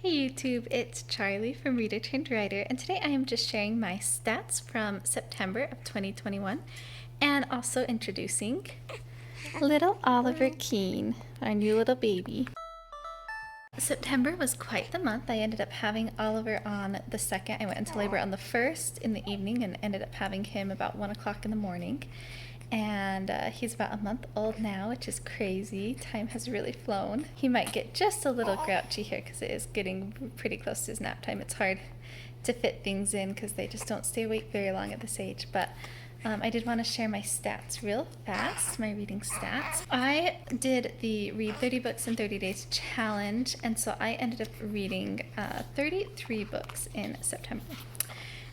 Hey YouTube, it's Charlie from Reader Turned Writer, and today I am just sharing my stats from September of 2021 and also introducing little Oliver Keene, our new little baby. September was quite the month. I ended up having Oliver on the 2nd. I went into labor on the 1st in the evening and ended up having him about 1 o'clock in the morning. And he's about a month old now, which is crazy. Time has really flown. He might get just a little grouchy here because it is getting pretty close to his nap time. It's hard to fit things in because they just don't stay awake very long at this age. But I did want to share my stats real fast, my reading stats. I did the Read 30 Books in 30 Days challenge, and so I ended up reading 33 books in September.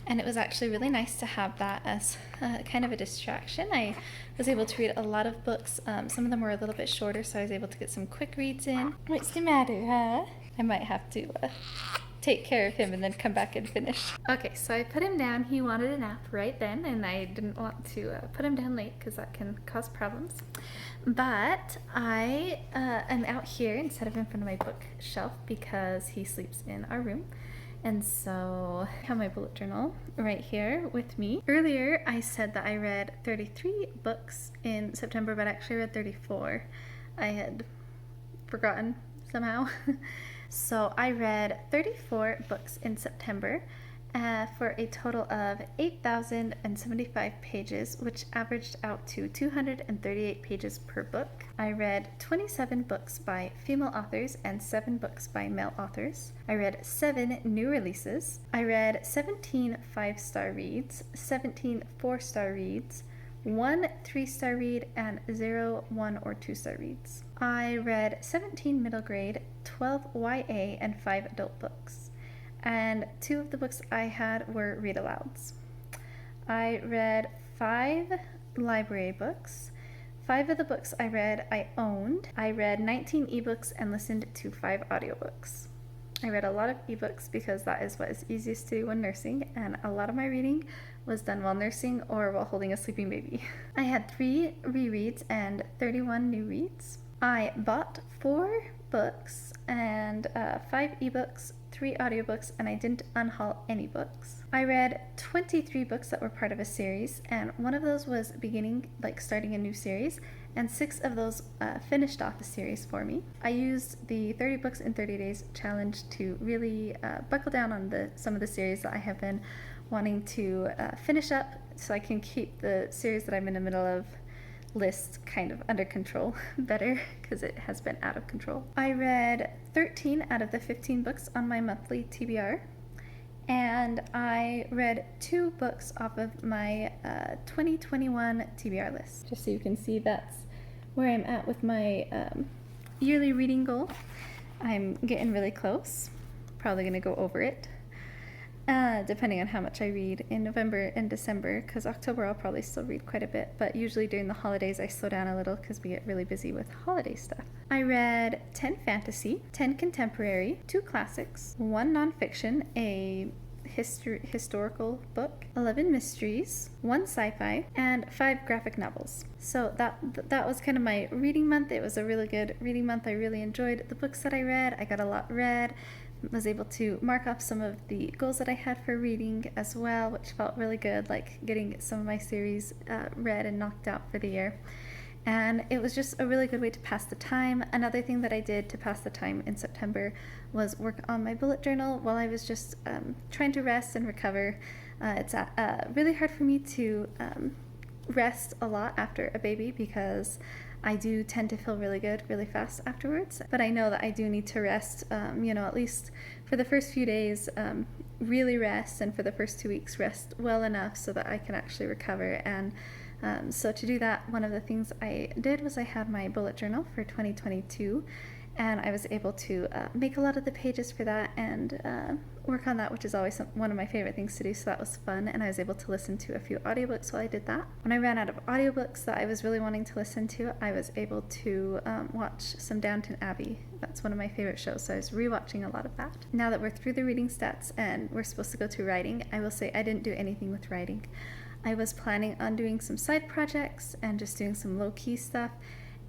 And it was actually really nice to have that as kind of a distraction. I was able to read a lot of books. Some of them were a little bit shorter, so I was able to get some quick reads in. What's the matter, huh? I might have to take care of him and then come back and finish. Okay, so I put him down. He wanted a nap right then, and I didn't want to put him down late because that can cause problems. But I am out here instead of in front of my bookshelf because he sleeps in our room. And so I have my bullet journal right here with me. Earlier I said that I read 33 books in September, but I actually read 34. I had forgotten somehow. So I read 34 books in September for a total of 8,075 pages, which averaged out to 238 pages per book. I read 27 books by female authors and 7 books by male authors. I read 7 new releases. I read 17 5-star reads, 17 4-star reads, 1 3-star read, and 0 1 or 2-star reads. I read 17 middle grade, 12 YA, and 5 adult books. And 2 of the books I had were read alouds. I read 5 library books. 5 of the books I read I owned. I read 19 ebooks and listened to 5 audiobooks. I read a lot of ebooks because that is what is easiest to do when nursing, and a lot of my reading was done while nursing or while holding a sleeping baby. I had 3 rereads and 31 new reads. I bought 4 books and 5 ebooks, 3 audiobooks, and I didn't unhaul any books. I read 23 books that were part of a series, and one of those was starting a new series, and 6 of those finished off a series for me. I used the 30 books in 30 days challenge to really buckle down on some of the series that I have been wanting to finish up so I can keep the series that I'm in the middle of list kind of under control better because it has been out of control. I read 13 out of the 15 books on my monthly TBR, and I read 2 books off of my 2021 TBR list. Just so you can see that's where I'm at with my yearly reading goal. I'm getting really close, probably gonna go over it. Depending on how much I read in November and December, because October I'll probably still read quite a bit, but usually during the holidays I slow down a little because we get really busy with holiday stuff. I read 10 fantasy, 10 contemporary, 2 classics, 1 nonfiction, a historical book, 11 mysteries, 1 sci-fi, and 5 graphic novels. So that was kind of my reading month. It was a really good reading month. I really enjoyed the books that I read. I got a lot read. Was able to mark off some of the goals that I had for reading as well, which felt really good, like getting some of my series read and knocked out for the year. And it was just a really good way to pass the time. Another thing that I did to pass the time in September was work on my bullet journal while I was just trying to rest and recover. It's really hard for me to rest a lot after a baby because I do tend to feel really good really fast afterwards, but I know that I do need to rest, at least for the first few days, really rest, and for the first 2 weeks rest well enough so that I can actually recover. And so to do that, one of the things I did was I had my bullet journal for 2022, and I was able to make a lot of the pages for that and work on that, which is always one of my favorite things to do, so that was fun. And I was able to listen to a few audiobooks while I did that. When I ran out of audiobooks that I was really wanting to listen to, I was able to watch some Downton Abbey. That's one of my favorite shows, so I was rewatching a lot of that. Now that we're through the reading stats and we're supposed to go to writing, I will say I didn't do anything with writing. I was planning on doing some side projects and just doing some low-key stuff,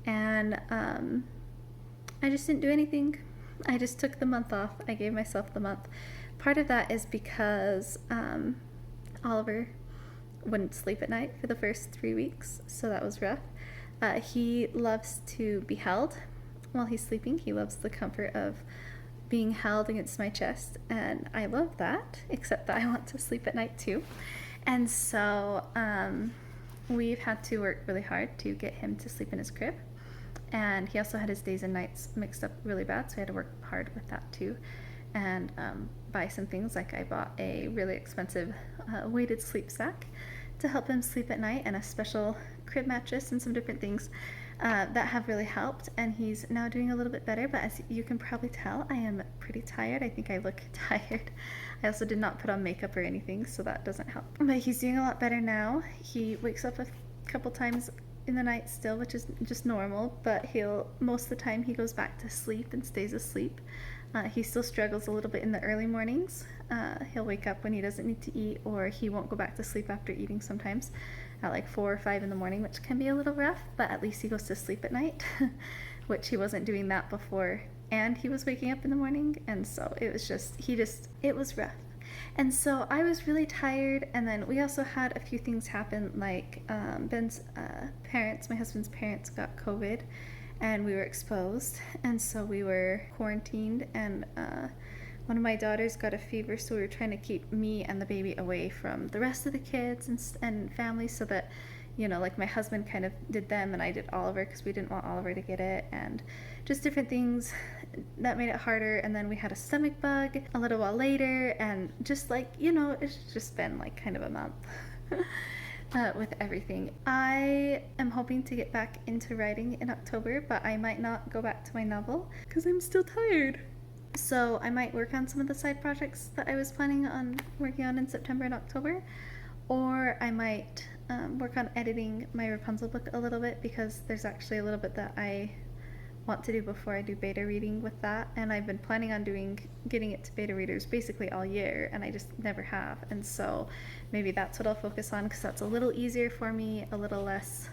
and I just didn't do anything. I just took the month off. I gave myself the month. Part of that is because Oliver wouldn't sleep at night for the first 3 weeks, so that was rough. He loves to be held while he's sleeping. He loves the comfort of being held against my chest, and I love that, except that I want to sleep at night too. And so we've had to work really hard to get him to sleep in his crib. And he also had his days and nights mixed up really bad, so we had to work hard with that too. And buy some things, like I bought a really expensive weighted sleep sack to help him sleep at night, and a special crib mattress and some different things that have really helped. And he's now doing a little bit better, but as you can probably tell, I am pretty tired. I think I look tired. I also did not put on makeup or anything, so that doesn't help. But he's doing a lot better now. He wakes up a couple times in the night still, which is just normal, but most of the time he goes back to sleep and stays asleep. He still struggles a little bit in the early mornings. He'll wake up when he doesn't need to eat, or he won't go back to sleep after eating sometimes at like 4 or 5 in the morning, which can be a little rough, but at least he goes to sleep at night, which he wasn't doing that before, and he was waking up in the morning, and so it was rough. And so I was really tired, and then we also had a few things happen, like Ben's parents, my husband's parents, got COVID, and we were exposed, and so we were quarantined, and one of my daughters got a fever, so we were trying to keep me and the baby away from the rest of the kids and family, so that, you know, like my husband kind of did them and I did Oliver, because we didn't want Oliver to get it, and just different things that made it harder. And then we had a stomach bug a little while later, and just like, you know, it's just been like kind of a month with everything. I am hoping to get back into writing in October, but I might not go back to my novel because I'm still tired. So I might work on some of the side projects that I was planning on working on in September and October, or I might work on editing my Rapunzel book a little bit, because there's actually a little bit that I want to do before I do beta reading with that, and I've been planning on getting it to beta readers basically all year, and I just never have. And so maybe that's what I'll focus on, because that's a little easier for me, a little less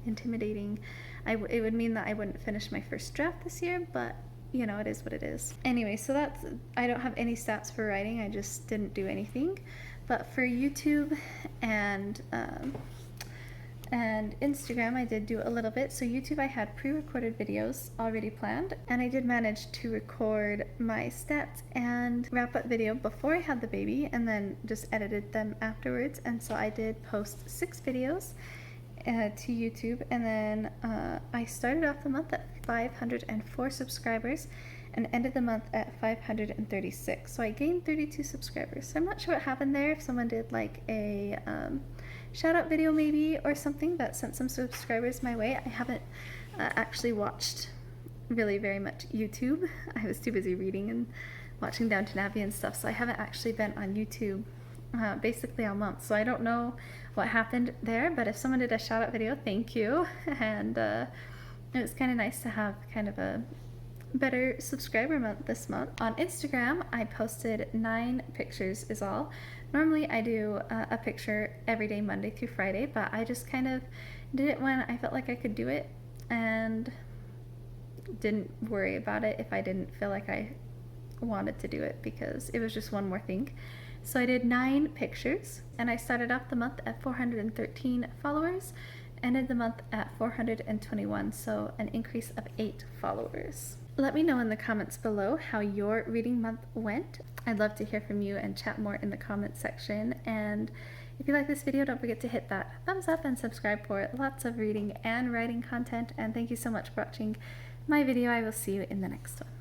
intimidating. It would mean that I wouldn't finish my first draft this year, but you know, it is what it is. Anyway, so I don't have any stats for writing, I just didn't do anything. But for YouTube and Instagram, I did do a little bit. So YouTube, I had pre-recorded videos already planned, and I did manage to record my stats and wrap-up video before I had the baby, and then just edited them afterwards. And so I did post 6 videos to YouTube, and then I started off the month at 504 subscribers and ended the month at 536. So I gained 32 subscribers. So I'm not sure what happened there, if someone did like a shout out video maybe or something that sent some subscribers my way. I haven't actually watched really very much YouTube. I was too busy reading and watching Downton Abbey and stuff, so I haven't actually been on YouTube basically all month. So I don't know what happened there, but if someone did a shout out video, thank you. And it was kind of nice to have kind of a better subscriber month this month. On Instagram, I posted 9 pictures is all. Normally I do a picture every day, Monday through Friday, but I just kind of did it when I felt like I could do it, and didn't worry about it if I didn't feel like I wanted to do it, because it was just one more thing. So I did 9 pictures, and I started off the month at 413 followers, ended the month at 421, so an increase of 8 followers. Let me know in the comments below how your reading month went. I'd love to hear from you and chat more in the comments section. And if you like this video, don't forget to hit that thumbs up and subscribe for lots of reading and writing content. And thank you so much for watching my video. I will see you in the next one.